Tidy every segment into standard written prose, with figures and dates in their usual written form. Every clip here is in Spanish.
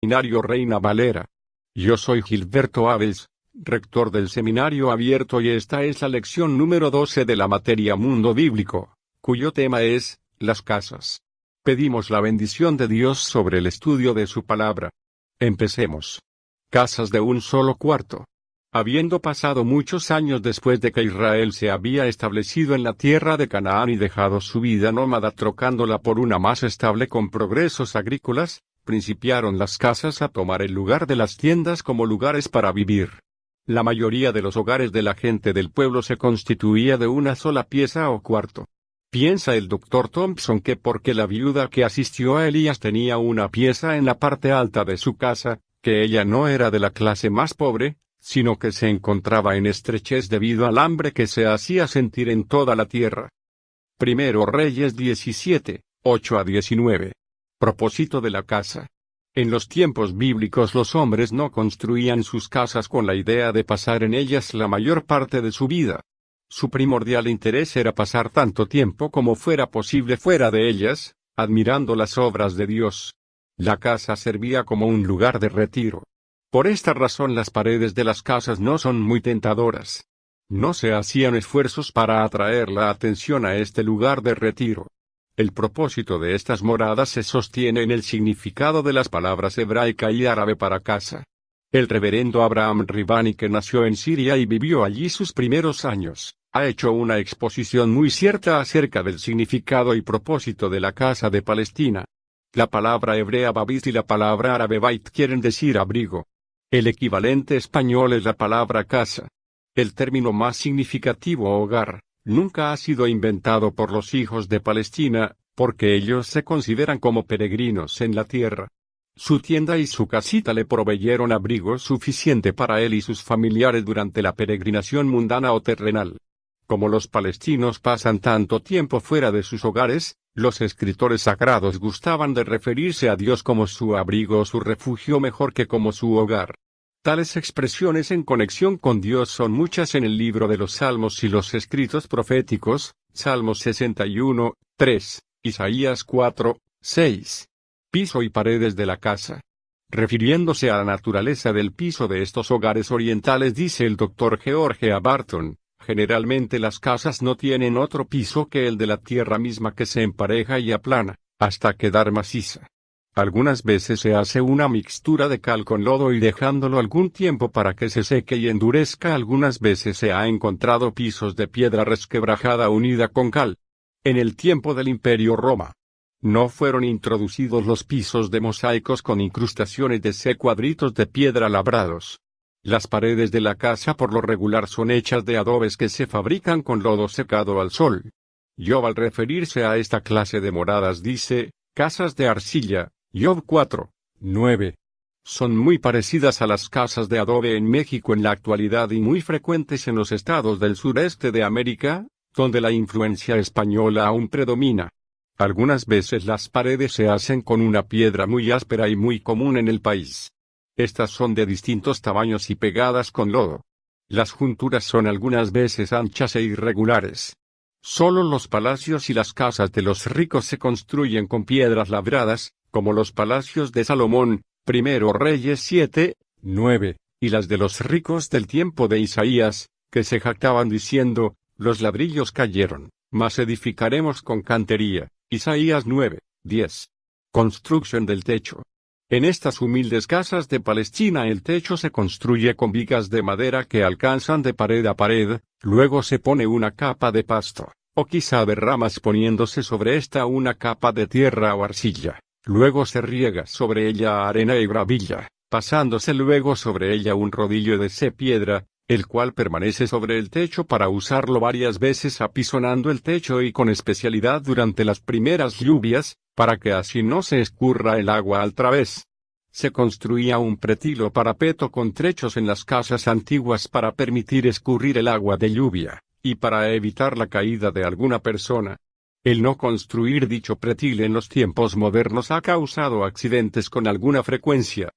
Seminario Reina Valera. Yo soy Gilberto Aves, rector del Seminario Abierto, y esta es la lección número 12 de la materia Mundo Bíblico, cuyo tema es, las casas. Pedimos la bendición de Dios sobre el estudio de su palabra. Empecemos. Casas de un solo cuarto. Habiendo pasado muchos años después de que Israel se había establecido en la tierra de Canaán y dejado su vida nómada trocándola por una más estable con progresos agrícolas, principiaron las casas a tomar el lugar de las tiendas como lugares para vivir. La mayoría de los hogares de la gente del pueblo se constituía de una sola pieza o cuarto. Piensa el Dr. Thompson que porque la viuda que asistió a Elías tenía una pieza en la parte alta de su casa, que ella no era de la clase más pobre, sino que se encontraba en estrechez debido al hambre que se hacía sentir en toda la tierra. Primero Reyes 17, 8-19. Propósito de la casa. En los tiempos bíblicos los hombres no construían sus casas con la idea de pasar en ellas la mayor parte de su vida. Su primordial interés era pasar tanto tiempo como fuera posible fuera de ellas, admirando las obras de Dios. La casa servía como un lugar de retiro. Por esta razón las paredes de las casas no son muy tentadoras. No se hacían esfuerzos para atraer la atención a este lugar de retiro. El propósito de estas moradas se sostiene en el significado de las palabras hebraica y árabe para casa. El reverendo Abraham Ribani, que nació en Siria y vivió allí sus primeros años, ha hecho una exposición muy cierta acerca del significado y propósito de la casa de Palestina. La palabra hebrea babit y la palabra árabe bait quieren decir abrigo. El equivalente español es la palabra casa. El término más significativo, hogar, nunca ha sido inventado por los hijos de Palestina, porque ellos se consideran como peregrinos en la tierra. Su tienda y su casita le proveyeron abrigo suficiente para él y sus familiares durante la peregrinación mundana o terrenal. Como los palestinos pasan tanto tiempo fuera de sus hogares, los escritores sagrados gustaban de referirse a Dios como su abrigo o su refugio mejor que como su hogar. Tales expresiones en conexión con Dios son muchas en el libro de los Salmos y los escritos proféticos, Salmos 61, 3, Isaías 4, 6. Piso y paredes de la casa. Refiriéndose a la naturaleza del piso de estos hogares orientales, dice el Dr. George A. Barton, generalmente las casas no tienen otro piso que el de la tierra misma, que se empareja y aplana, hasta quedar maciza. Algunas veces se hace una mixtura de cal con lodo y dejándolo algún tiempo para que se seque y endurezca. Algunas veces se ha encontrado pisos de piedra resquebrajada unida con cal. En el tiempo del Imperio Roma, no fueron introducidos los pisos de mosaicos con incrustaciones de cuadritos de piedra labrados. Las paredes de la casa por lo regular son hechas de adobes que se fabrican con lodo secado al sol. Job, al referirse a esta clase de moradas, dice, casas de arcilla, Job 4, 9. Son muy parecidas a las casas de adobe en México en la actualidad y muy frecuentes en los estados del sureste de América, donde la influencia española aún predomina. Algunas veces las paredes se hacen con una piedra muy áspera y muy común en el país. Estas son de distintos tamaños y pegadas con lodo. Las junturas son algunas veces anchas e irregulares. Solo los palacios y las casas de los ricos se construyen con piedras labradas, como los palacios de Salomón, Primero Reyes 7, 9, y las de los ricos del tiempo de Isaías, que se jactaban diciendo, los ladrillos cayeron, mas edificaremos con cantería. Isaías 9, 10. Construcción del techo. En estas humildes casas de Palestina el techo se construye con vigas de madera que alcanzan de pared a pared, luego se pone una capa de pasto, o quizá de ramas, poniéndose sobre esta una capa de tierra o arcilla, luego se riega sobre ella arena y gravilla, pasándose luego sobre ella un rodillo de piedra, el cual permanece sobre el techo para usarlo varias veces apisonando el techo y con especialidad durante las primeras lluvias, para que así no se escurra el agua al través. Se construía un pretil o parapeto con trechos en las casas antiguas para permitir escurrir el agua de lluvia, y para evitar la caída de alguna persona. El no construir dicho pretil en los tiempos modernos ha causado accidentes con alguna frecuencia.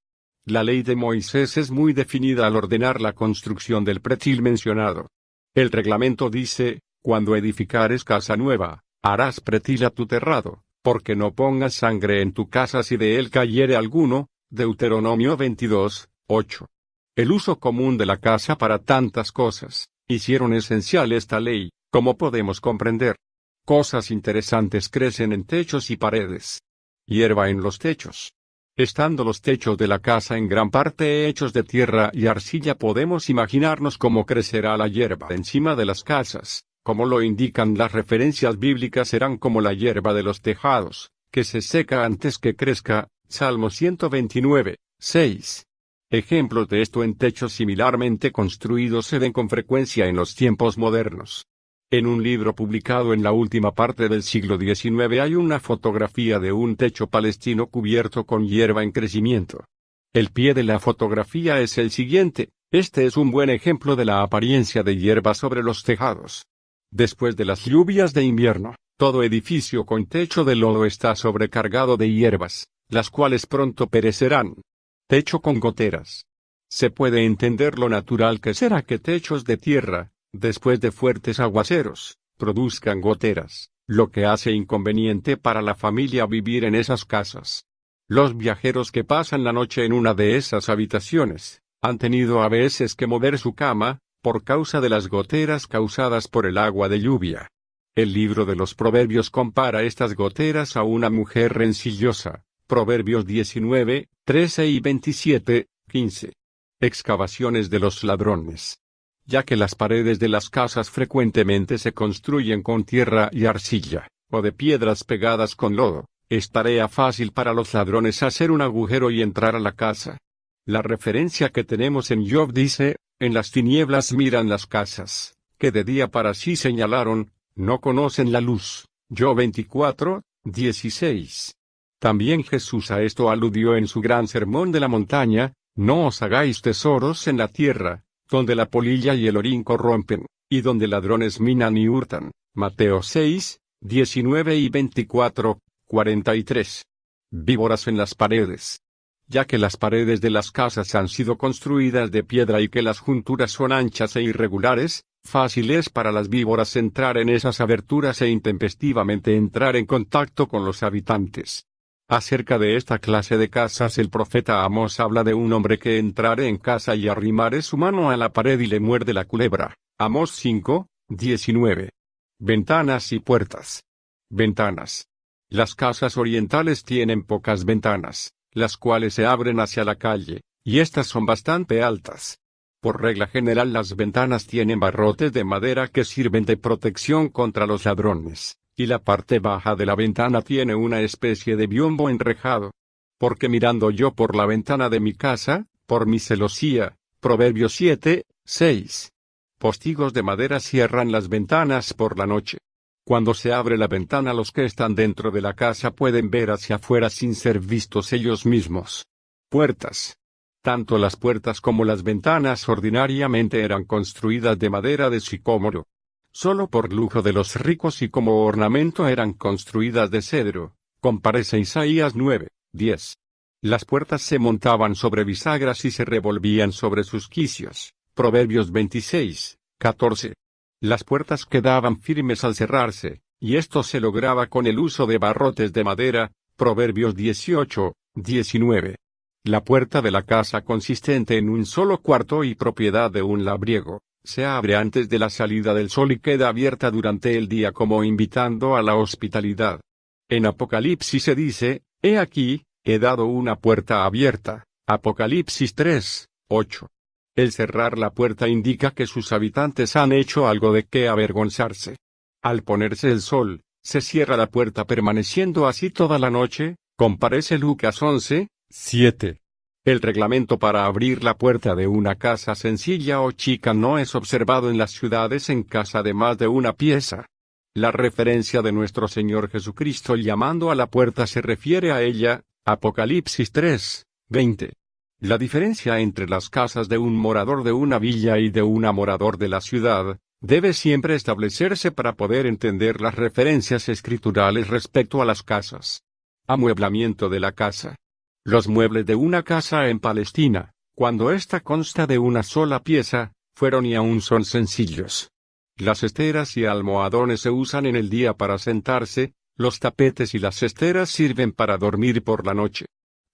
La ley de Moisés es muy definida al ordenar la construcción del pretil mencionado. El reglamento dice, cuando edificares casa nueva, harás pretil a tu terrado, porque no pongas sangre en tu casa si de él cayere alguno, Deuteronomio 22, 8. El uso común de la casa para tantas cosas, hicieron esencial esta ley, como podemos comprender. Cosas interesantes crecen en techos y paredes. Hierba en los techos. Estando los techos de la casa en gran parte hechos de tierra y arcilla, podemos imaginarnos cómo crecerá la hierba encima de las casas. Como lo indican las referencias bíblicas, serán como la hierba de los tejados, que se seca antes que crezca. Salmo 129, 6. Ejemplos de esto en techos similarmente construidos se ven con frecuencia en los tiempos modernos. En un libro publicado en la última parte del siglo XIX hay una fotografía de un techo palestino cubierto con hierba en crecimiento. El pie de la fotografía es el siguiente. Este es un buen ejemplo de la apariencia de hierba sobre los tejados. Después de las lluvias de invierno, todo edificio con techo de lodo está sobrecargado de hierbas, las cuales pronto perecerán. Techo con goteras. Se puede entender lo natural que será que techos de tierra, después de fuertes aguaceros, produzcan goteras, lo que hace inconveniente para la familia vivir en esas casas. Los viajeros que pasan la noche en una de esas habitaciones, han tenido a veces que mover su cama, por causa de las goteras causadas por el agua de lluvia. El libro de los Proverbios compara estas goteras a una mujer rencillosa. Proverbios 19, 13 y 27, 15. Excavaciones de los ladrones. Ya que las paredes de las casas frecuentemente se construyen con tierra y arcilla, o de piedras pegadas con lodo, es tarea fácil para los ladrones hacer un agujero y entrar a la casa. La referencia que tenemos en Job dice, en las tinieblas miran las casas, que de día para sí señalaron, no conocen la luz. Job 24, 16. También Jesús a esto aludió en su gran sermón de la montaña, no os hagáis tesoros en la tierra, donde la polilla y el orín corrompen, y donde ladrones minan y hurtan. Mateo 6, 19 y 24, 43. Víboras en las paredes. Ya que las paredes de las casas han sido construidas de piedra y que las junturas son anchas e irregulares, fácil es para las víboras entrar en esas aberturas e intempestivamente entrar en contacto con los habitantes. Acerca de esta clase de casas el profeta Amós habla de un hombre que entrare en casa y arrimare su mano a la pared y le muerde la culebra. Amós 5, 19. Ventanas y puertas. Ventanas. Las casas orientales tienen pocas ventanas, las cuales se abren hacia la calle, y estas son bastante altas. Por regla general las ventanas tienen barrotes de madera que sirven de protección contra los ladrones, y la parte baja de la ventana tiene una especie de biombo enrejado. Porque mirando yo por la ventana de mi casa, por mi celosía, Proverbios 7, 6. Postigos de madera cierran las ventanas por la noche. Cuando se abre la ventana los que están dentro de la casa pueden ver hacia afuera sin ser vistos ellos mismos. Puertas. Tanto las puertas como las ventanas ordinariamente eran construidas de madera de sicómoro. Solo por lujo de los ricos y como ornamento eran construidas de cedro. Comparece Isaías 9, 10. Las puertas se montaban sobre bisagras y se revolvían sobre sus quicios. Proverbios 26, 14. Las puertas quedaban firmes al cerrarse, y esto se lograba con el uso de barrotes de madera. Proverbios 18, 19. La puerta de la casa consistente en un solo cuarto y propiedad de un labriego, se abre antes de la salida del sol y queda abierta durante el día como invitando a la hospitalidad. En Apocalipsis se dice, he aquí, he dado una puerta abierta. Apocalipsis 3, 8. El cerrar la puerta indica que sus habitantes han hecho algo de qué avergonzarse. Al ponerse el sol, se cierra la puerta permaneciendo así toda la noche, comparece Lucas 11, 7. El reglamento para abrir la puerta de una casa sencilla o chica no es observado en las ciudades en casa de más de una pieza. La referencia de nuestro Señor Jesucristo llamando a la puerta se refiere a ella, Apocalipsis 3, 20. La diferencia entre las casas de un morador de una villa y de un morador de la ciudad, debe siempre establecerse para poder entender las referencias escriturales respecto a las casas. Amueblamiento de la casa. Los muebles de una casa en Palestina, cuando ésta consta de una sola pieza, fueron y aún son sencillos. Las esteras y almohadones se usan en el día para sentarse, los tapetes y las esteras sirven para dormir por la noche.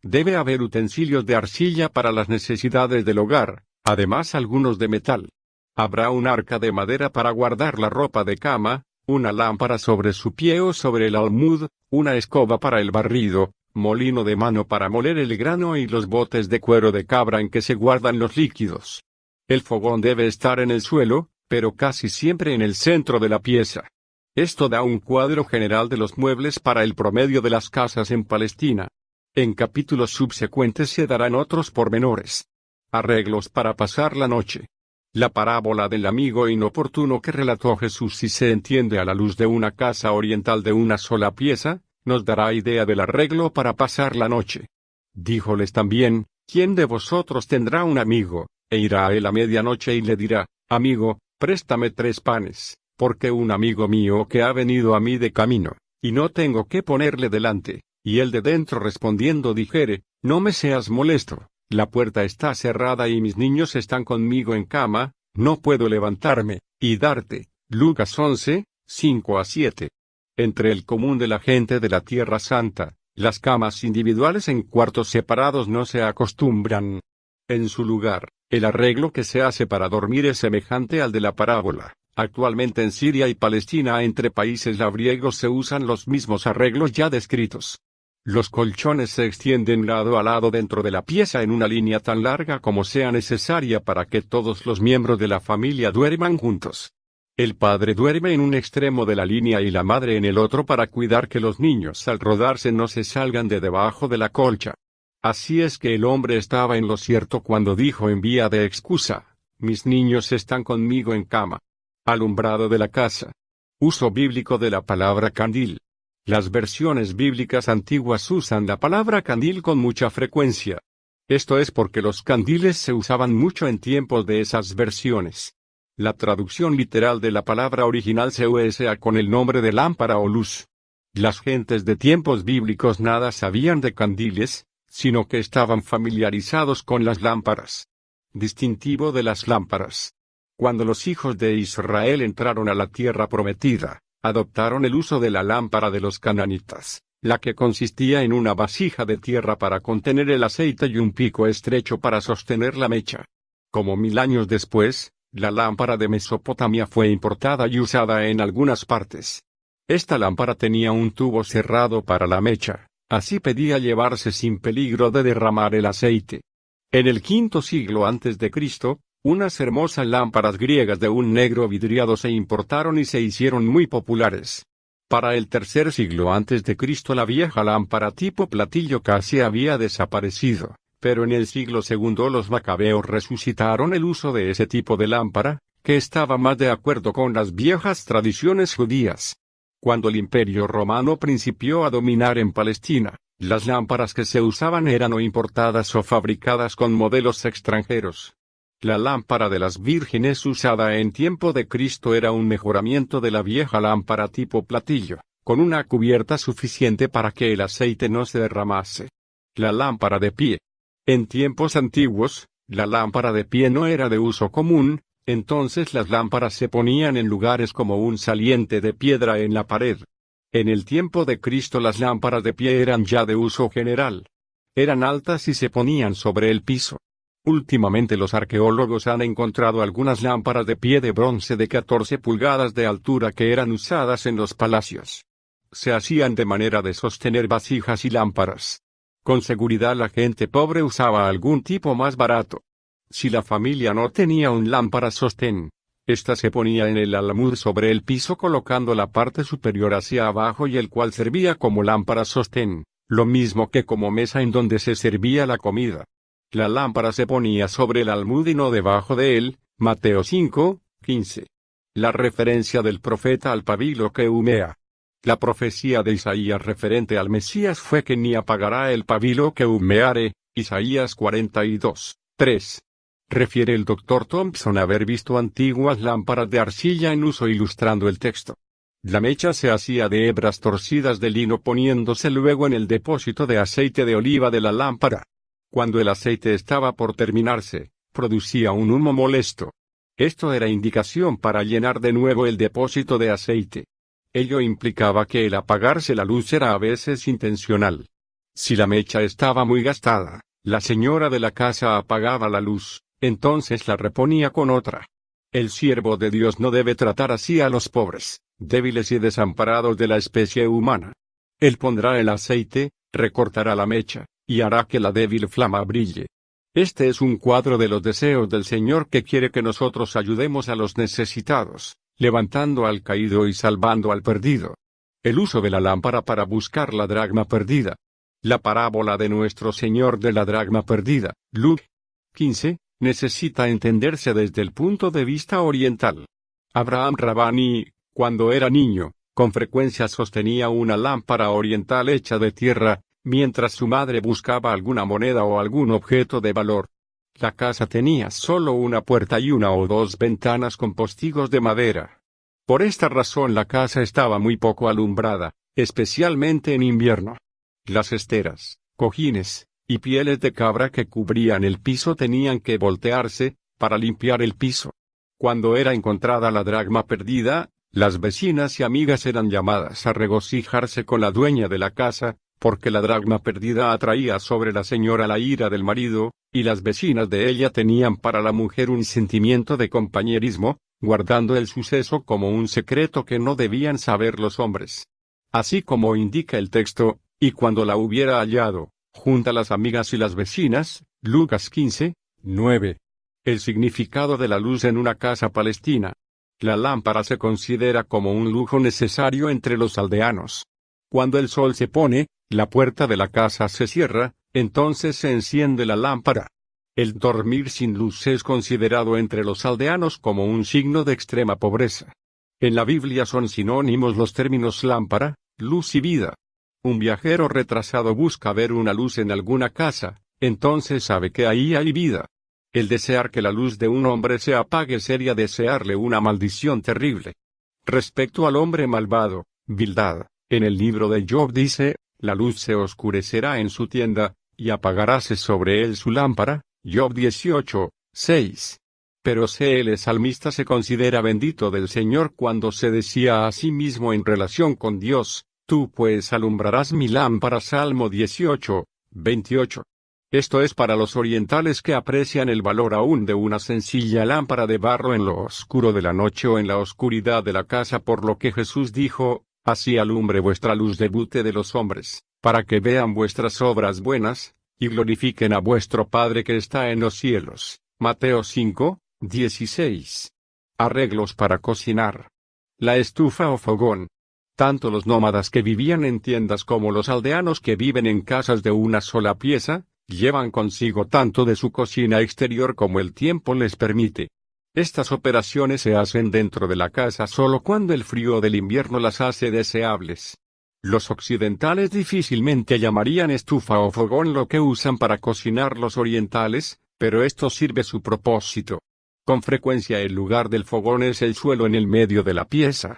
Debe haber utensilios de arcilla para las necesidades del hogar, además algunos de metal. Habrá un arca de madera para guardar la ropa de cama, una lámpara sobre su pie o sobre el almud, una escoba para el barrido, molino de mano para moler el grano y los botes de cuero de cabra en que se guardan los líquidos. El fogón debe estar en el suelo, pero casi siempre en el centro de la pieza. Esto da un cuadro general de los muebles para el promedio de las casas en Palestina. En capítulos subsecuentes se darán otros pormenores. Arreglos para pasar la noche. La parábola del amigo inoportuno que relató Jesús, si se entiende a la luz de una casa oriental de una sola pieza, nos dará idea del arreglo para pasar la noche. Díjoles también, ¿quién de vosotros tendrá un amigo, e irá a él a medianoche y le dirá, amigo, préstame 3 panes, porque un amigo mío que ha venido a mí de camino, y no tengo qué ponerle delante? Y él de dentro respondiendo dijere, no me seas molesto, la puerta está cerrada y mis niños están conmigo en cama, no puedo levantarme, y darte. Lucas 11, 5-7. Entre el común de la gente de la Tierra Santa, las camas individuales en cuartos separados no se acostumbran. En su lugar, el arreglo que se hace para dormir es semejante al de la parábola. Actualmente en Siria y Palestina, entre países labriegos, se usan los mismos arreglos ya descritos. Los colchones se extienden lado a lado dentro de la pieza en una línea tan larga como sea necesaria para que todos los miembros de la familia duerman juntos. El padre duerme en un extremo de la línea y la madre en el otro para cuidar que los niños al rodarse no se salgan de debajo de la colcha. Así es que el hombre estaba en lo cierto cuando dijo en vía de excusa, mis niños están conmigo en cama. Alumbrado de la casa. Uso bíblico de la palabra candil. Las versiones bíblicas antiguas usan la palabra candil con mucha frecuencia. Esto es porque los candiles se usaban mucho en tiempos de esas versiones. La traducción literal de la palabra original se usa con el nombre de lámpara o luz. Las gentes de tiempos bíblicos nada sabían de candiles, sino que estaban familiarizados con las lámparas. Distintivo de las lámparas. Cuando los hijos de Israel entraron a la tierra prometida, adoptaron el uso de la lámpara de los cananitas, la que consistía en una vasija de tierra para contener el aceite y un pico estrecho para sostener la mecha. Como 1000 años después, la lámpara de Mesopotamia fue importada y usada en algunas partes. Esta lámpara tenía un tubo cerrado para la mecha, así podía llevarse sin peligro de derramar el aceite. En el V siglo a.C., unas hermosas lámparas griegas de un negro vidriado se importaron y se hicieron muy populares. Para el III siglo a.C. la vieja lámpara tipo platillo casi había desaparecido, pero en el siglo II los macabeos resucitaron el uso de ese tipo de lámpara, que estaba más de acuerdo con las viejas tradiciones judías. Cuando el Imperio Romano principió a dominar en Palestina, las lámparas que se usaban eran o importadas o fabricadas con modelos extranjeros. La lámpara de las vírgenes usada en tiempo de Cristo era un mejoramiento de la vieja lámpara tipo platillo, con una cubierta suficiente para que el aceite no se derramase. La lámpara de pie. En tiempos antiguos, la lámpara de pie no era de uso común, entonces las lámparas se ponían en lugares como un saliente de piedra en la pared. En el tiempo de Cristo las lámparas de pie eran ya de uso general. Eran altas y se ponían sobre el piso. Últimamente los arqueólogos han encontrado algunas lámparas de pie de bronce de 14 pulgadas de altura que eran usadas en los palacios. Se hacían de manera de sostener vasijas y lámparas. Con seguridad la gente pobre usaba algún tipo más barato. Si la familia no tenía un lámpara sostén, esta se ponía en el almud sobre el piso colocando la parte superior hacia abajo y el cual servía como lámpara sostén, lo mismo que como mesa en donde se servía la comida. La lámpara se ponía sobre el almud y no debajo de él, Mateo 5, 15. La referencia del profeta al pabilo que humea. La profecía de Isaías referente al Mesías fue que ni apagará el pabilo que humeare, Isaías 42, 3. Refiere el Dr. Thompson haber visto antiguas lámparas de arcilla en uso ilustrando el texto. La mecha se hacía de hebras torcidas de lino poniéndose luego en el depósito de aceite de oliva de la lámpara. Cuando el aceite estaba por terminarse, producía un humo molesto. Esto era indicación para llenar de nuevo el depósito de aceite. Ello implicaba que el apagarse la luz era a veces intencional. Si la mecha estaba muy gastada, la señora de la casa apagaba la luz, entonces la reponía con otra. El siervo de Dios no debe tratar así a los pobres, débiles y desamparados de la especie humana. Él pondrá el aceite, recortará la mecha, y hará que la débil flama brille. Este es un cuadro de los deseos del Señor, que quiere que nosotros ayudemos a los necesitados, levantando al caído y salvando al perdido. El uso de la lámpara para buscar la dracma perdida. La parábola de nuestro Señor de la dracma perdida, Luke 15, necesita entenderse desde el punto de vista oriental. Abraham Rabani, cuando era niño, con frecuencia sostenía una lámpara oriental hecha de tierra, mientras su madre buscaba alguna moneda o algún objeto de valor. La casa tenía solo una puerta y una o dos ventanas con postigos de madera. Por esta razón la casa estaba muy poco alumbrada, especialmente en invierno. Las esteras, cojines, y pieles de cabra que cubrían el piso tenían que voltearse, para limpiar el piso. Cuando era encontrada la dracma perdida, las vecinas y amigas eran llamadas a regocijarse con la dueña de la casa, porque la dracma perdida atraía sobre la señora la ira del marido, y las vecinas de ella tenían para la mujer un sentimiento de compañerismo, guardando el suceso como un secreto que no debían saber los hombres. Así como indica el texto, y cuando la hubiera hallado, junta las amigas y las vecinas, Lucas 15, 9. El significado de la luz en una casa palestina. La lámpara se considera como un lujo necesario entre los aldeanos. Cuando el sol se pone, la puerta de la casa se cierra, entonces se enciende la lámpara. El dormir sin luz es considerado entre los aldeanos como un signo de extrema pobreza. En la Biblia son sinónimos los términos lámpara, luz y vida. Un viajero retrasado busca ver una luz en alguna casa, entonces sabe que ahí hay vida. El desear que la luz de un hombre se apague sería desearle una maldición terrible. Respecto al hombre malvado, Bildad, en el libro de Job dice, la luz se oscurecerá en su tienda, y apagaráse sobre él su lámpara, Job 18, 6. Pero el salmista se considera bendito del Señor cuando se decía a sí mismo en relación con Dios, tú pues alumbrarás mi lámpara, Salmo 18, 28. Esto es para los orientales que aprecian el valor aún de una sencilla lámpara de barro en lo oscuro de la noche o en la oscuridad de la casa, por lo que Jesús dijo, así alumbre vuestra luz delante de los hombres, para que vean vuestras obras buenas, y glorifiquen a vuestro Padre que está en los cielos. Mateo 5, 16. Arreglos para cocinar. La estufa o fogón. Tanto los nómadas que vivían en tiendas como los aldeanos que viven en casas de una sola pieza, llevan consigo tanto de su cocina exterior como el tiempo les permite. Estas operaciones se hacen dentro de la casa solo cuando el frío del invierno las hace deseables. Los occidentales difícilmente llamarían estufa o fogón lo que usan para cocinar los orientales, pero esto sirve su propósito. Con frecuencia el lugar del fogón es el suelo en el medio de la pieza.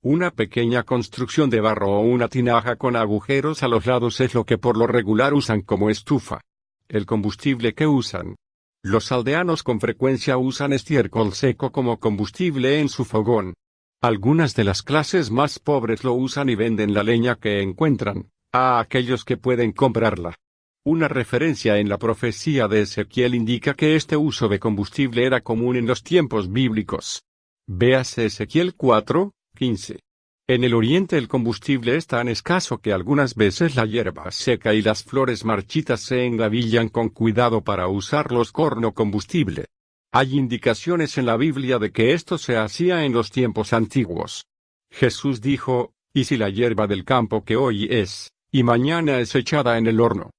Una pequeña construcción de barro o una tinaja con agujeros a los lados es lo que por lo regular usan como estufa. El combustible que usan. Los aldeanos con frecuencia usan estiércol seco como combustible en su fogón. Algunas de las clases más pobres lo usan y venden la leña que encuentran, a aquellos que pueden comprarla. Una referencia en la profecía de Ezequiel indica que este uso de combustible era común en los tiempos bíblicos. Véase Ezequiel 4, 15. En el oriente el combustible es tan escaso que algunas veces la hierba seca y las flores marchitas se engavillan con cuidado para usarlos como combustible. Hay indicaciones en la Biblia de que esto se hacía en los tiempos antiguos. Jesús dijo, ¿y si la hierba del campo que hoy es, y mañana es echada en el horno?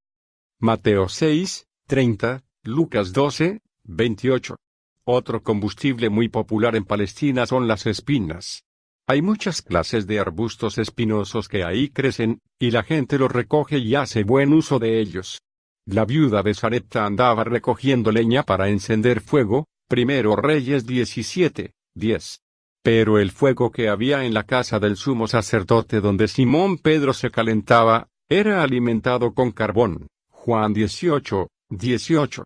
Mateo 6, 30, Lucas 12, 28. Otro combustible muy popular en Palestina son las espinas. Hay muchas clases de arbustos espinosos que ahí crecen, y la gente los recoge y hace buen uso de ellos. La viuda de Sarepta andaba recogiendo leña para encender fuego, Primero Reyes 17, 10. Pero el fuego que había en la casa del sumo sacerdote donde Simón Pedro se calentaba, era alimentado con carbón, Juan 18, 18.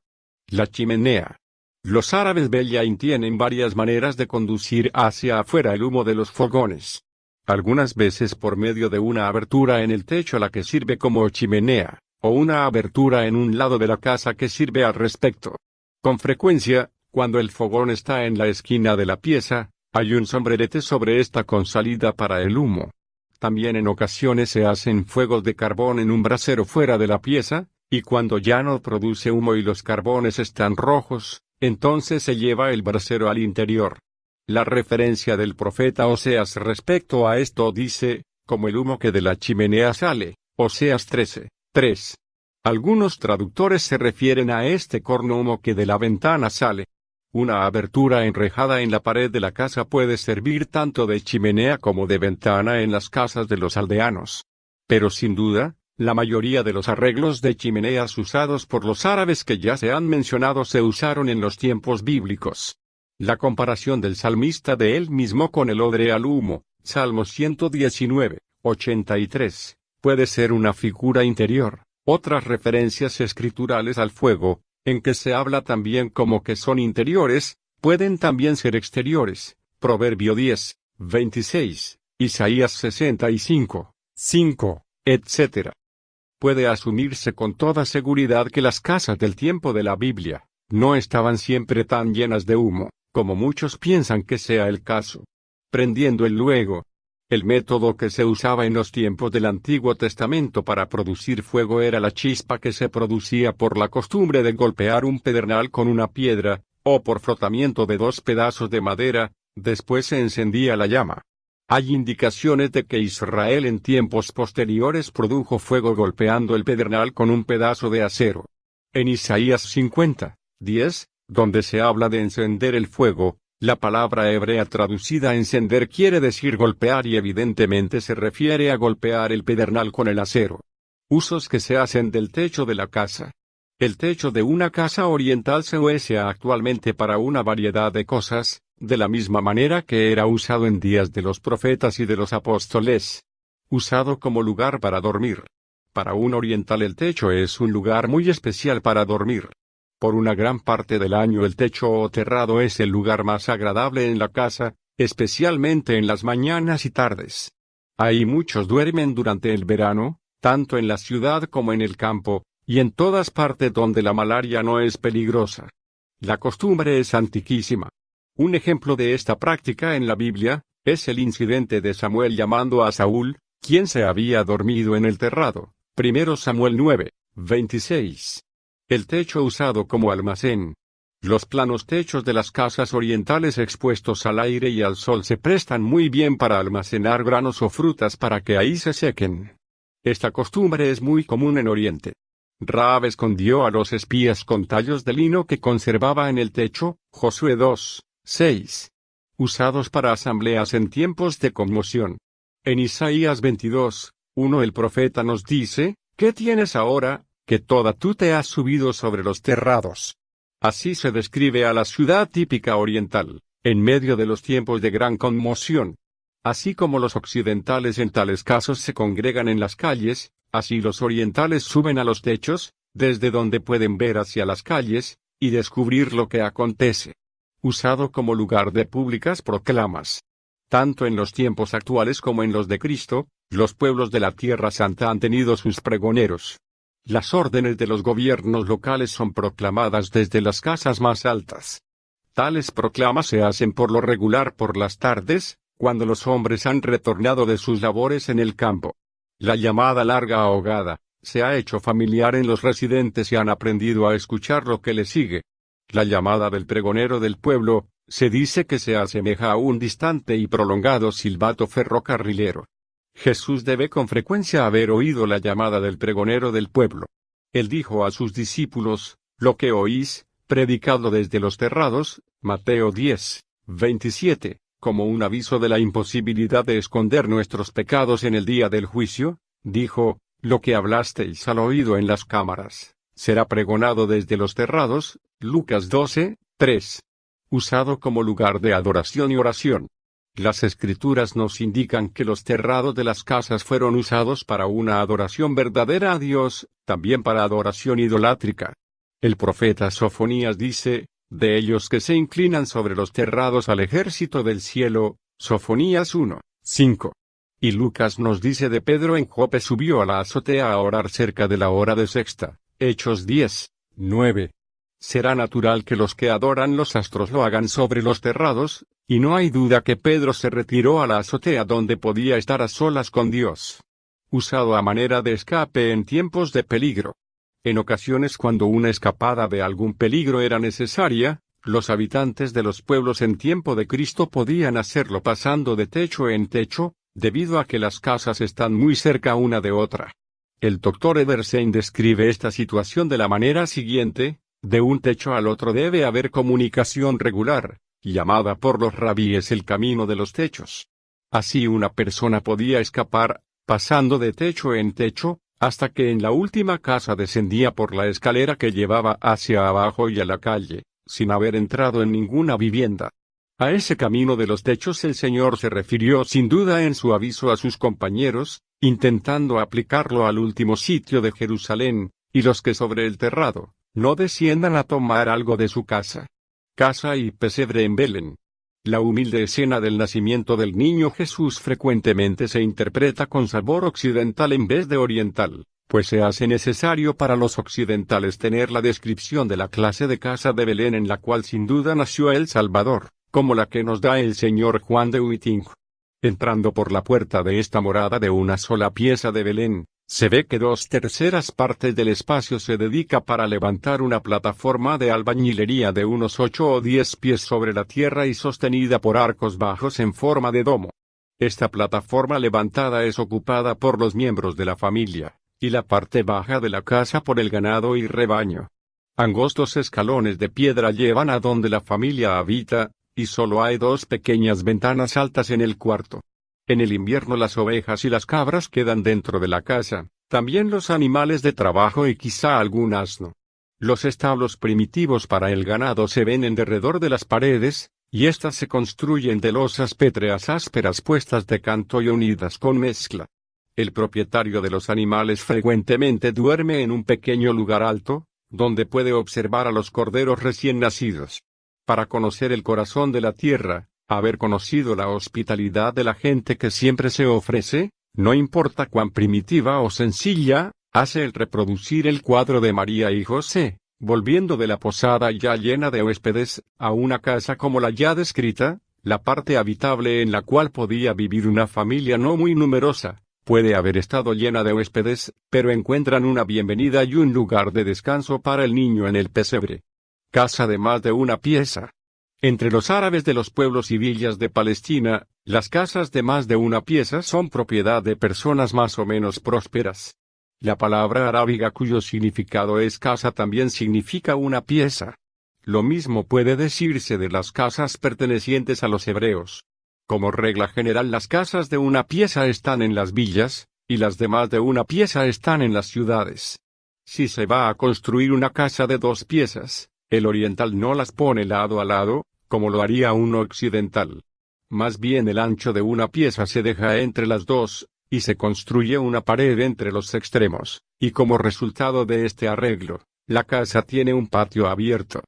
La chimenea. Los árabes Bellaín tienen varias maneras de conducir hacia afuera el humo de los fogones. Algunas veces por medio de una abertura en el techo la que sirve como chimenea, o una abertura en un lado de la casa que sirve al respecto. Con frecuencia, cuando el fogón está en la esquina de la pieza, hay un sombrerete sobre esta con salida para el humo. También en ocasiones se hacen fuegos de carbón en un brasero fuera de la pieza, y cuando ya no produce humo y los carbones están rojos, entonces se lleva el brasero al interior. La referencia del profeta Oseas respecto a esto dice, como el humo que de la chimenea sale, Oseas 13:3. Algunos traductores se refieren a este corno humo que de la ventana sale. Una abertura enrejada en la pared de la casa puede servir tanto de chimenea como de ventana en las casas de los aldeanos. Pero sin duda, la mayoría de los arreglos de chimeneas usados por los árabes que ya se han mencionado se usaron en los tiempos bíblicos. La comparación del salmista de él mismo con el odre al humo, Salmo 119:83, puede ser una figura interior. Otras referencias escriturales al fuego, en que se habla también como que son interiores, pueden también ser exteriores. Proverbio 10:26, Isaías 65:5, etc. Puede asumirse con toda seguridad que las casas del tiempo de la Biblia no estaban siempre tan llenas de humo, como muchos piensan que sea el caso. Prendiendo el luego. El método que se usaba en los tiempos del Antiguo Testamento para producir fuego era la chispa que se producía por la costumbre de golpear un pedernal con una piedra, o por frotamiento de dos pedazos de madera, después se encendía la llama. Hay indicaciones de que Israel en tiempos posteriores produjo fuego golpeando el pedernal con un pedazo de acero. En Isaías 50:10, donde se habla de encender el fuego, la palabra hebrea traducida encender quiere decir golpear y evidentemente se refiere a golpear el pedernal con el acero. Usos que se hacen del techo de la casa. El techo de una casa oriental se usa actualmente para una variedad de cosas, de la misma manera que era usado en días de los profetas y de los apóstoles. Usado como lugar para dormir. Para un oriental el techo es un lugar muy especial para dormir. Por una gran parte del año el techo o terrado es el lugar más agradable en la casa, especialmente en las mañanas y tardes. Ahí muchos duermen durante el verano, tanto en la ciudad como en el campo, y en todas partes donde la malaria no es peligrosa. La costumbre es antiquísima. Un ejemplo de esta práctica en la Biblia es el incidente de Samuel llamando a Saúl, quien se había dormido en el terrado. 1 Samuel 9:26. El techo usado como almacén. Los planos techos de las casas orientales expuestos al aire y al sol se prestan muy bien para almacenar granos o frutas para que ahí se sequen. Esta costumbre es muy común en Oriente. Rahab escondió a los espías con tallos de lino que conservaba en el techo, Josué 2:6. Usados para asambleas en tiempos de conmoción. En Isaías 22:1 el profeta nos dice, ¿qué tienes ahora, que toda tú te has subido sobre los terrados? Así se describe a la ciudad típica oriental, en medio de los tiempos de gran conmoción. Así como los occidentales en tales casos se congregan en las calles, así los orientales suben a los techos, desde donde pueden ver hacia las calles, y descubrir lo que acontece. Usado como lugar de públicas proclamas. Tanto en los tiempos actuales como en los de Cristo, los pueblos de la Tierra Santa han tenido sus pregoneros. Las órdenes de los gobiernos locales son proclamadas desde las casas más altas. Tales proclamas se hacen por lo regular por las tardes, cuando los hombres han retornado de sus labores en el campo. La llamada larga ahogada se ha hecho familiar en los residentes y han aprendido a escuchar lo que le sigue. La llamada del pregonero del pueblo, se dice que se asemeja a un distante y prolongado silbato ferrocarrilero. Jesús debe con frecuencia haber oído la llamada del pregonero del pueblo. Él dijo a sus discípulos, lo que oís, predicadlo desde los terrados, Mateo 10:27, como un aviso de la imposibilidad de esconder nuestros pecados en el día del juicio, dijo, lo que hablasteis al oído en las cámaras, será pregonado desde los terrados, Lucas 12:3. Usado como lugar de adoración y oración. Las Escrituras nos indican que los terrados de las casas fueron usados para una adoración verdadera a Dios, también para adoración idolátrica. El profeta Sofonías dice, de ellos que se inclinan sobre los terrados al ejército del cielo, Sofonías 1:5. Y Lucas nos dice de Pedro en Jope subió a la azotea a orar cerca de la hora de sexta, Hechos 10, 9. Será natural que los que adoran los astros lo hagan sobre los terrados, y no hay duda que Pedro se retiró a la azotea donde podía estar a solas con Dios. Usado a manera de escape en tiempos de peligro. En ocasiones cuando una escapada de algún peligro era necesaria, los habitantes de los pueblos en tiempo de Cristo podían hacerlo pasando de techo en techo, debido a que las casas están muy cerca una de otra. El Dr. Edersheim describe esta situación de la manera siguiente: de un techo al otro debe haber comunicación regular, llamada por los rabíes el camino de los techos. Así una persona podía escapar, pasando de techo en techo, hasta que en la última casa descendía por la escalera que llevaba hacia abajo y a la calle, sin haber entrado en ninguna vivienda. A ese camino de los techos el Señor se refirió sin duda en su aviso a sus compañeros, intentando aplicarlo al último sitio de Jerusalén, y los que sobre el terrado, no desciendan a tomar algo de su casa. Casa y pesebre en Belén. La humilde escena del nacimiento del niño Jesús frecuentemente se interpreta con sabor occidental en vez de oriental, pues se hace necesario para los occidentales tener la descripción de la clase de casa de Belén en la cual sin duda nació el Salvador, como la que nos da el señor Juan de Huiting. Entrando por la puerta de esta morada de una sola pieza de Belén, se ve que 2/3 partes del espacio se dedica para levantar una plataforma de albañilería de unos 8 o 10 pies sobre la tierra y sostenida por arcos bajos en forma de domo. Esta plataforma levantada es ocupada por los miembros de la familia, y la parte baja de la casa por el ganado y rebaño. Angostos escalones de piedra llevan a donde la familia habita, y solo hay 2 pequeñas ventanas altas en el cuarto. En el invierno las ovejas y las cabras quedan dentro de la casa, también los animales de trabajo y quizá algún asno. Los establos primitivos para el ganado se ven en derredor de las paredes, y éstas se construyen de losas pétreas ásperas puestas de canto y unidas con mezcla. El propietario de los animales frecuentemente duerme en un pequeño lugar alto, donde puede observar a los corderos recién nacidos. Para conocer el corazón de la tierra, haber conocido la hospitalidad de la gente que siempre se ofrece, no importa cuán primitiva o sencilla, hace el reproducir el cuadro de María y José, volviendo de la posada ya llena de huéspedes, a una casa como la ya descrita, la parte habitable en la cual podía vivir una familia no muy numerosa, puede haber estado llena de huéspedes, pero encuentran una bienvenida y un lugar de descanso para el niño en el pesebre. Casa de más de una pieza. Entre los árabes de los pueblos y villas de Palestina, las casas de más de una pieza son propiedad de personas más o menos prósperas. La palabra arábiga cuyo significado es casa también significa una pieza. Lo mismo puede decirse de las casas pertenecientes a los hebreos. Como regla general las casas de una pieza están en las villas, y las de más de una pieza están en las ciudades. Si se va a construir una casa de 2 piezas, el oriental no las pone lado a lado, como lo haría uno occidental. Más bien el ancho de una pieza se deja entre las 2, y se construye una pared entre los extremos, y como resultado de este arreglo, la casa tiene un patio abierto.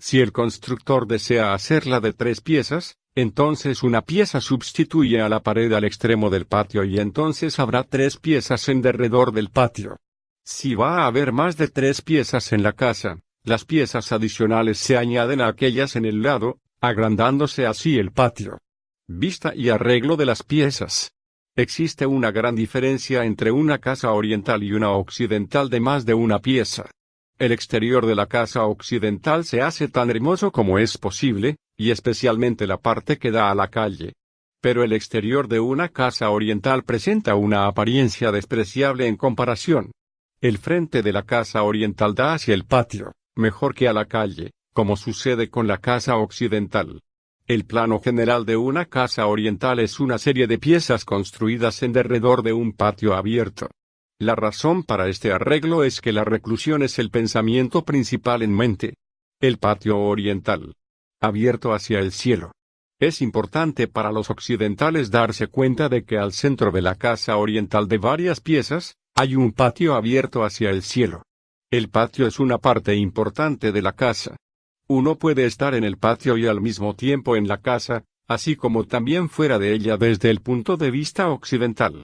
Si el constructor desea hacerla de 3 piezas, entonces una pieza sustituye a la pared al extremo del patio y entonces habrá 3 piezas en derredor del patio. Si va a haber más de 3 piezas en la casa, las piezas adicionales se añaden a aquellas en el lado, agrandándose así el patio. Vista y arreglo de las piezas. Existe una gran diferencia entre una casa oriental y una occidental de más de una pieza. El exterior de la casa occidental se hace tan hermoso como es posible, y especialmente la parte que da a la calle. Pero el exterior de una casa oriental presenta una apariencia despreciable en comparación. El frente de la casa oriental da hacia el patio, mejor que a la calle, como sucede con la casa occidental. El plano general de una casa oriental es una serie de piezas construidas en derredor de un patio abierto. La razón para este arreglo es que la reclusión es el pensamiento principal en mente. El patio oriental, abierto hacia el cielo. Es importante para los occidentales darse cuenta de que al centro de la casa oriental de varias piezas, hay un patio abierto hacia el cielo. El patio es una parte importante de la casa. Uno puede estar en el patio y al mismo tiempo en la casa, así como también fuera de ella desde el punto de vista occidental.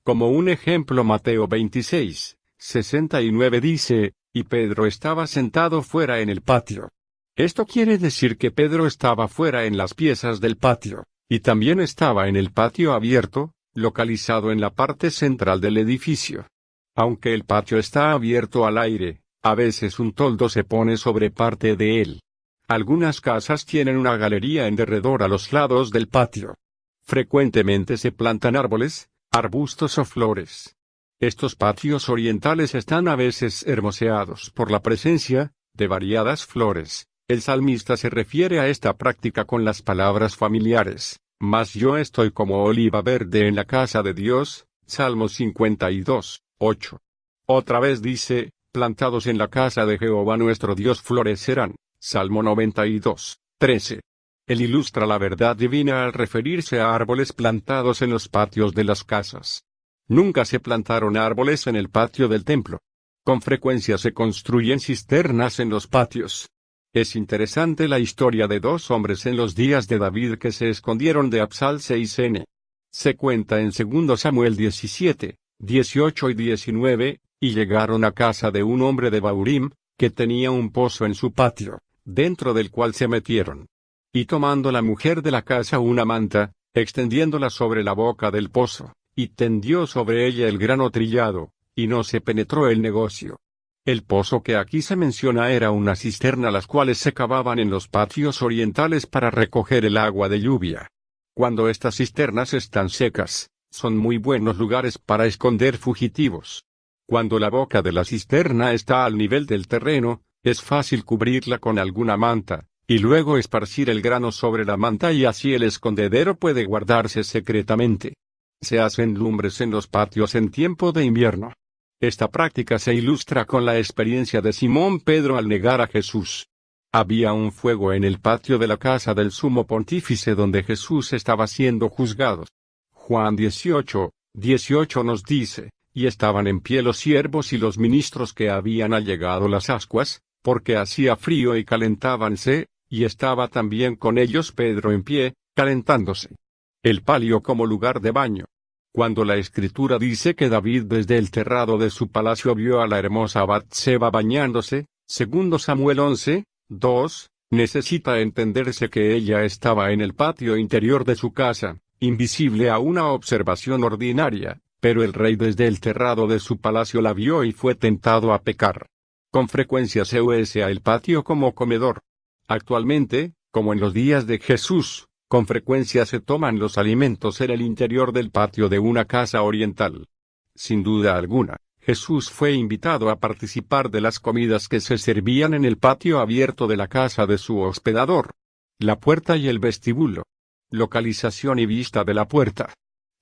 Como un ejemplo, Mateo 26:69 dice, y Pedro estaba sentado fuera en el patio. Esto quiere decir que Pedro estaba fuera en las piezas del patio, y también estaba en el patio abierto, localizado en la parte central del edificio. Aunque el patio está abierto al aire, a veces un toldo se pone sobre parte de él. Algunas casas tienen una galería en derredor a los lados del patio. Frecuentemente se plantan árboles, arbustos o flores. Estos patios orientales están a veces hermoseados por la presencia de variadas flores. El salmista se refiere a esta práctica con las palabras familiares: mas yo estoy como oliva verde en la casa de Dios, Salmo 52:8. Otra vez dice, plantados en la casa de Jehová nuestro Dios florecerán, Salmo 92:13. Él ilustra la verdad divina al referirse a árboles plantados en los patios de las casas. Nunca se plantaron árboles en el patio del templo. Con frecuencia se construyen cisternas en los patios. Es interesante la historia de dos hombres en los días de David que se escondieron de Absal 6n. Se cuenta en 2 Samuel 17:18 y 19, y llegaron a casa de un hombre de Baurim, que tenía un pozo en su patio, dentro del cual se metieron. Y tomando la mujer de la casa una manta, extendiéndola sobre la boca del pozo, y tendió sobre ella el grano trillado, y no se penetró el negocio. El pozo que aquí se menciona era una cisterna las cuales se cavaban en los patios orientales para recoger el agua de lluvia. Cuando estas cisternas están secas, son muy buenos lugares para esconder fugitivos. Cuando la boca de la cisterna está al nivel del terreno, es fácil cubrirla con alguna manta, y luego esparcir el grano sobre la manta y así el escondedero puede guardarse secretamente. Se hacen lumbres en los patios en tiempo de invierno. Esta práctica se ilustra con la experiencia de Simón Pedro al negar a Jesús. Había un fuego en el patio de la casa del sumo pontífice donde Jesús estaba siendo juzgado. Juan 18:18 nos dice, y estaban en pie los siervos y los ministros que habían allegado las ascuas, porque hacía frío y calentábanse, y estaba también con ellos Pedro en pie, calentándose. El palio como lugar de baño. Cuando la Escritura dice que David desde el terrado de su palacio vio a la hermosa Batseba bañándose, 2 Samuel 11:2, necesita entenderse que ella estaba en el patio interior de su casa, invisible a una observación ordinaria, pero el rey desde el terrado de su palacio la vio y fue tentado a pecar. Con frecuencia se usa el patio como comedor. Actualmente, como en los días de Jesús, con frecuencia se toman los alimentos en el interior del patio de una casa oriental. Sin duda alguna, Jesús fue invitado a participar de las comidas que se servían en el patio abierto de la casa de su hospedador. La puerta y el vestíbulo. Localización y vista de la puerta.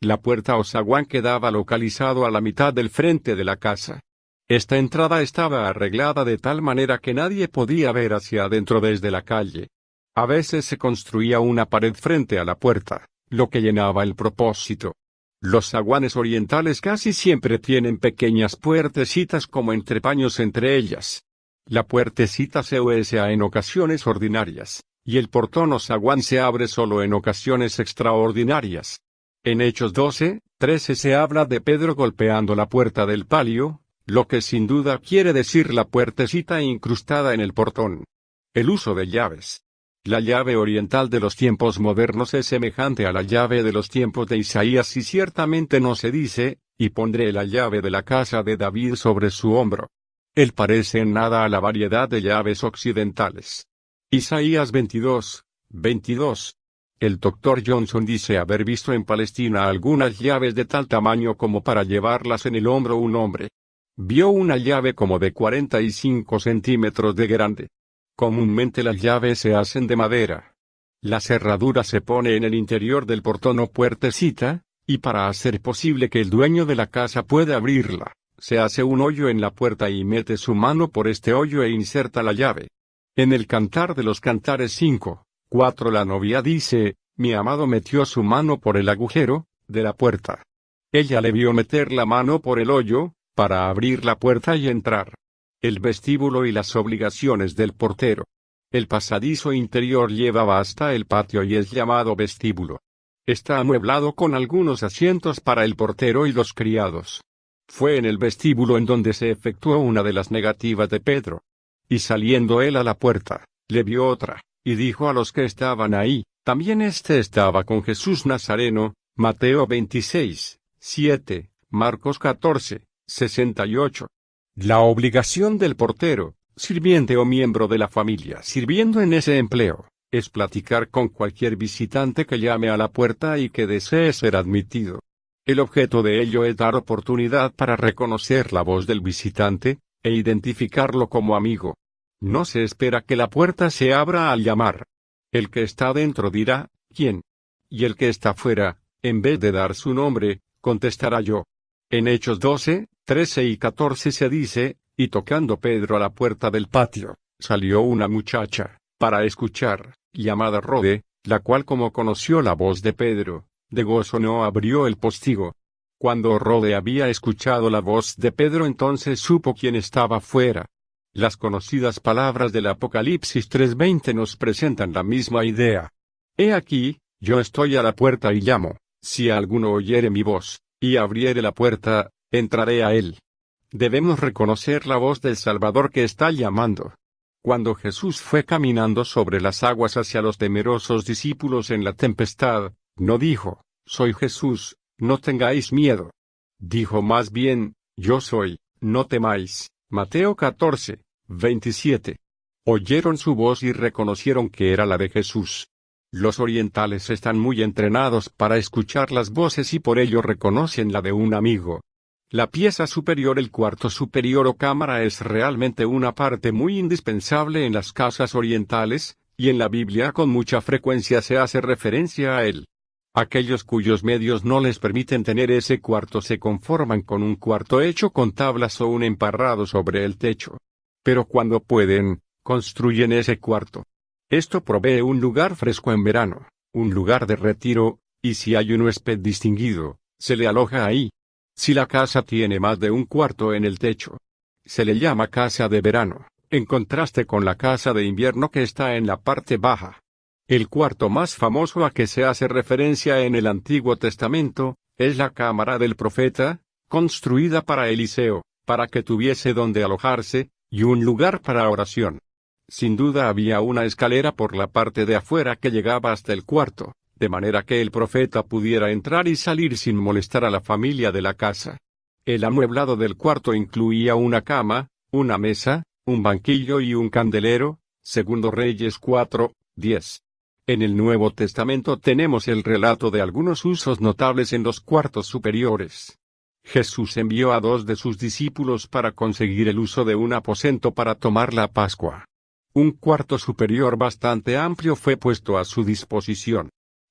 La puerta o zaguán quedaba localizado a la mitad del frente de la casa. Esta entrada estaba arreglada de tal manera que nadie podía ver hacia adentro desde la calle. A veces se construía una pared frente a la puerta, lo que llenaba el propósito. Los zaguanes orientales casi siempre tienen pequeñas puertecitas como entrepaños entre ellas. La puertecita se usa en ocasiones ordinarias, y el portón o zaguán se abre solo en ocasiones extraordinarias. En Hechos 12:13 se habla de Pedro golpeando la puerta del palio, lo que sin duda quiere decir la puertecita incrustada en el portón. El uso de llaves. La llave oriental de los tiempos modernos es semejante a la llave de los tiempos de Isaías y ciertamente no se dice, y pondré la llave de la casa de David sobre su hombro. Él parece en nada a la variedad de llaves occidentales. Isaías 22:22. El Dr. Johnson dice haber visto en Palestina algunas llaves de tal tamaño como para llevarlas en el hombro un hombre. Vio una llave como de 45 centímetros de grande. Comúnmente las llaves se hacen de madera. La cerradura se pone en el interior del portón o puertecita, y para hacer posible que el dueño de la casa pueda abrirla, se hace un hoyo en la puerta y mete su mano por este hoyo e inserta la llave. En el Cantar de los Cantares 5:4 la novia dice, mi amado metió su mano por el agujero de la puerta. Ella le vio meter la mano por el hoyo, para abrir la puerta y entrar. El vestíbulo y las obligaciones del portero. El pasadizo interior llevaba hasta el patio y es llamado vestíbulo. Está amueblado con algunos asientos para el portero y los criados. Fue en el vestíbulo en donde se efectuó una de las negativas de Pedro. Y saliendo él a la puerta, le vio otra, y dijo a los que estaban ahí, también estaba con Jesús Nazareno. Mateo 26, 7, Marcos 14, 68. La obligación del portero, sirviente o miembro de la familia sirviendo en ese empleo, es platicar con cualquier visitante que llame a la puerta y que desee ser admitido. El objeto de ello es dar oportunidad para reconocer la voz del visitante, e identificarlo como amigo. No se espera que la puerta se abra al llamar. El que está dentro dirá, ¿quién? Y el que está fuera, en vez de dar su nombre, contestará yo. En Hechos 12, 13 y 14 se dice, y tocando Pedro a la puerta del patio, salió una muchacha, para escuchar, llamada Rode, la cual como conoció la voz de Pedro, de gozo no abrió el postigo. Cuando Rode había escuchado la voz de Pedro entonces supo quién estaba fuera. Las conocidas palabras del Apocalipsis 3:20 nos presentan la misma idea. He aquí, yo estoy a la puerta y llamo, si alguno oyere mi voz, y abriere la puerta, entraré a él. Debemos reconocer la voz del Salvador que está llamando. Cuando Jesús fue caminando sobre las aguas hacia los temerosos discípulos en la tempestad, no dijo, soy Jesús, no tengáis miedo. Dijo más bien, yo soy, no temáis. Mateo 14, 27. Oyeron su voz y reconocieron que era la de Jesús. Los orientales están muy entrenados para escuchar las voces y por ello reconocen la de un amigo. La pieza superior, el cuarto superior o cámara, es realmente una parte muy indispensable en las casas orientales, y en la Biblia con mucha frecuencia se hace referencia a él. Aquellos cuyos medios no les permiten tener ese cuarto se conforman con un cuarto hecho con tablas o un emparrado sobre el techo. Pero cuando pueden, construyen ese cuarto. Esto provee un lugar fresco en verano, un lugar de retiro, y si hay un huésped distinguido, se le aloja ahí. Si la casa tiene más de un cuarto en el techo, se le llama casa de verano, en contraste con la casa de invierno que está en la parte baja. El cuarto más famoso a que se hace referencia en el Antiguo Testamento, es la cámara del profeta, construida para Eliseo, para que tuviese donde alojarse, y un lugar para oración. Sin duda había una escalera por la parte de afuera que llegaba hasta el cuarto, de manera que el profeta pudiera entrar y salir sin molestar a la familia de la casa. El amueblado del cuarto incluía una cama, una mesa, un banquillo y un candelero, Segundo Reyes 4, 10. En el Nuevo Testamento tenemos el relato de algunos usos notables en los cuartos superiores. Jesús envió a 2 de sus discípulos para conseguir el uso de un aposento para tomar la Pascua. Un cuarto superior bastante amplio fue puesto a su disposición.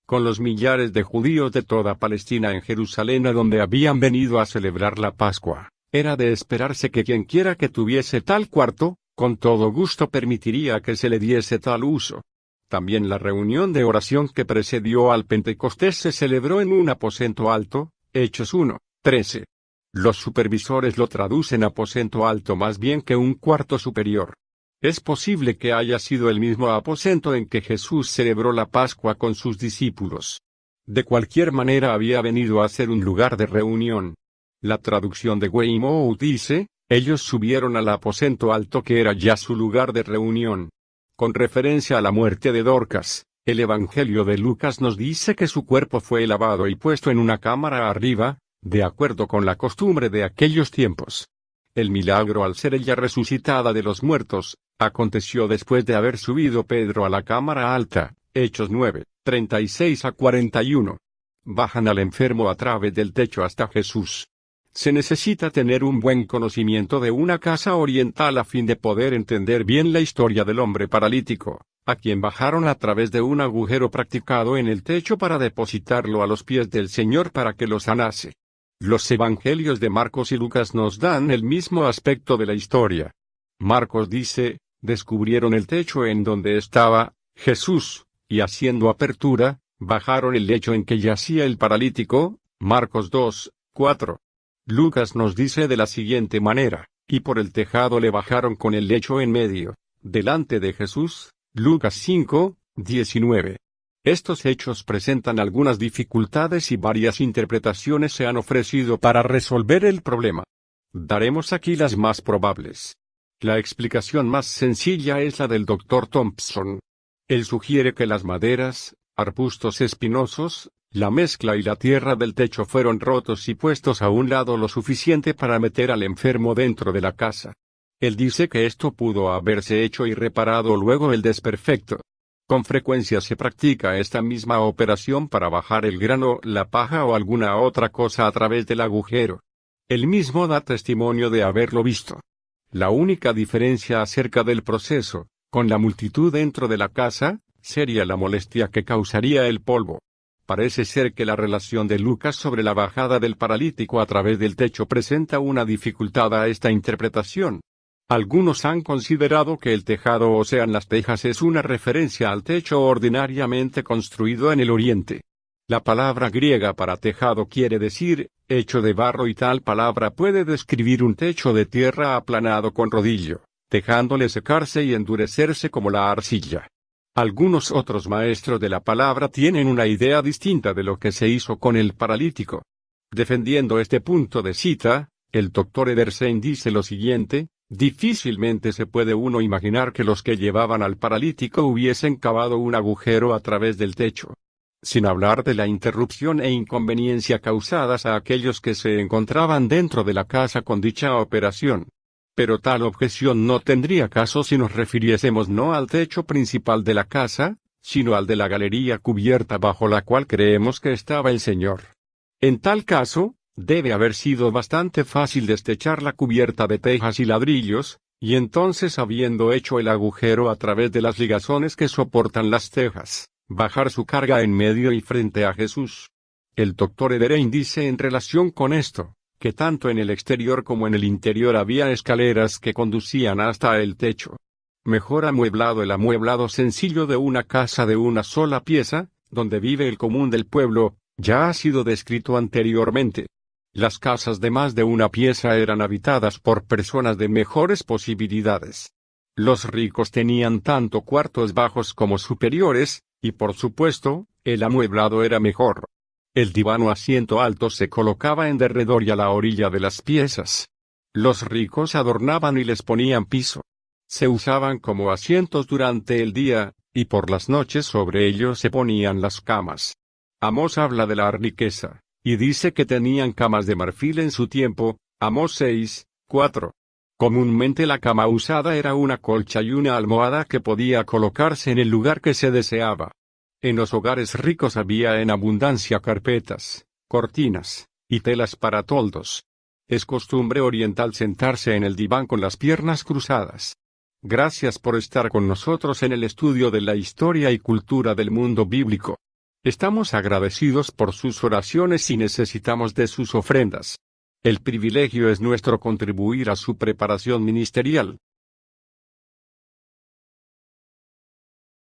Con los millares de judíos de toda Palestina en Jerusalén a donde habían venido a celebrar la Pascua, era de esperarse que quienquiera que tuviese tal cuarto, con todo gusto permitiría que se le diese tal uso. También la reunión de oración que precedió al Pentecostés se celebró en un aposento alto, Hechos 1, 13. Los supervisores lo traducen aposento alto más bien que un cuarto superior. Es posible que haya sido el mismo aposento en que Jesús celebró la Pascua con sus discípulos. De cualquier manera había venido a ser un lugar de reunión. La traducción de Weymouth dice, ellos subieron al aposento alto que era ya su lugar de reunión. Con referencia a la muerte de Dorcas, el Evangelio de Lucas nos dice que su cuerpo fue lavado y puesto en una cámara arriba, de acuerdo con la costumbre de aquellos tiempos. El milagro al ser ella resucitada de los muertos, aconteció después de haber subido Pedro a la cámara alta, Hechos 9, 36 a 41. Bajan al enfermo a través del techo hasta Jesús. Se necesita tener un buen conocimiento de una casa oriental a fin de poder entender bien la historia del hombre paralítico, a quien bajaron a través de un agujero practicado en el techo para depositarlo a los pies del Señor para que lo sanase. Los evangelios de Marcos y Lucas nos dan el mismo aspecto de la historia. Marcos dice, descubrieron el techo en donde estaba Jesús, y haciendo apertura, bajaron el lecho en que yacía el paralítico, Marcos 2, 4. Lucas nos dice de la siguiente manera, y por el tejado le bajaron con el lecho en medio, delante de Jesús, Lucas 5:19. Estos hechos presentan algunas dificultades y varias interpretaciones se han ofrecido para resolver el problema. Daremos aquí las más probables. La explicación más sencilla es la del Dr. Thompson. Él sugiere que las maderas, arbustos espinosos, la mezcla y la tierra del techo fueron rotos y puestos a un lado lo suficiente para meter al enfermo dentro de la casa. Él dice que esto pudo haberse hecho y reparado luego el desperfecto. Con frecuencia se practica esta misma operación para bajar el grano, la paja o alguna otra cosa a través del agujero. Él mismo da testimonio de haberlo visto. La única diferencia acerca del proceso, con la multitud dentro de la casa, sería la molestia que causaría el polvo. Parece ser que la relación de Lucas sobre la bajada del paralítico a través del techo presenta una dificultad a esta interpretación. Algunos han considerado que el tejado o sean las tejas es una referencia al techo ordinariamente construido en el Oriente. La palabra griega para tejado quiere decir, hecho de barro y tal palabra puede describir un techo de tierra aplanado con rodillo, dejándole secarse y endurecerse como la arcilla. Algunos otros maestros de la palabra tienen una idea distinta de lo que se hizo con el paralítico. Defendiendo este punto de cita, el Dr. Edersheim dice lo siguiente: difícilmente se puede uno imaginar que los que llevaban al paralítico hubiesen cavado un agujero a través del techo. Sin hablar de la interrupción e inconveniencia causadas a aquellos que se encontraban dentro de la casa con dicha operación. Pero tal objeción no tendría caso si nos refiriésemos no al techo principal de la casa, sino al de la galería cubierta bajo la cual creemos que estaba el Señor. En tal caso, debe haber sido bastante fácil destechar la cubierta de tejas y ladrillos, y entonces habiendo hecho el agujero a través de las ligazones que soportan las tejas, bajar su carga en medio y frente a Jesús. El Dr. Edersheim dice en relación con esto, que tanto en el exterior como en el interior había escaleras que conducían hasta el techo. Mejor amueblado el amueblado sencillo de una casa de una sola pieza, donde vive el común del pueblo, ya ha sido descrito anteriormente. Las casas de más de una pieza eran habitadas por personas de mejores posibilidades. Los ricos tenían tanto cuartos bajos como superiores, y por supuesto, el amueblado era mejor. El diván o asiento alto se colocaba en derredor y a la orilla de las piezas. Los ricos adornaban y les ponían piso. Se usaban como asientos durante el día, y por las noches sobre ellos se ponían las camas. Amós habla de la riqueza, y dice que tenían camas de marfil en su tiempo, Amós 6:4. Comúnmente la cama usada era una colcha y una almohada que podía colocarse en el lugar que se deseaba. En los hogares ricos había en abundancia carpetas, cortinas, y telas para toldos. Es costumbre oriental sentarse en el diván con las piernas cruzadas. Gracias por estar con nosotros en el estudio de la historia y cultura del mundo bíblico. Estamos agradecidos por sus oraciones y necesitamos de sus ofrendas. El privilegio es nuestro contribuir a su preparación ministerial.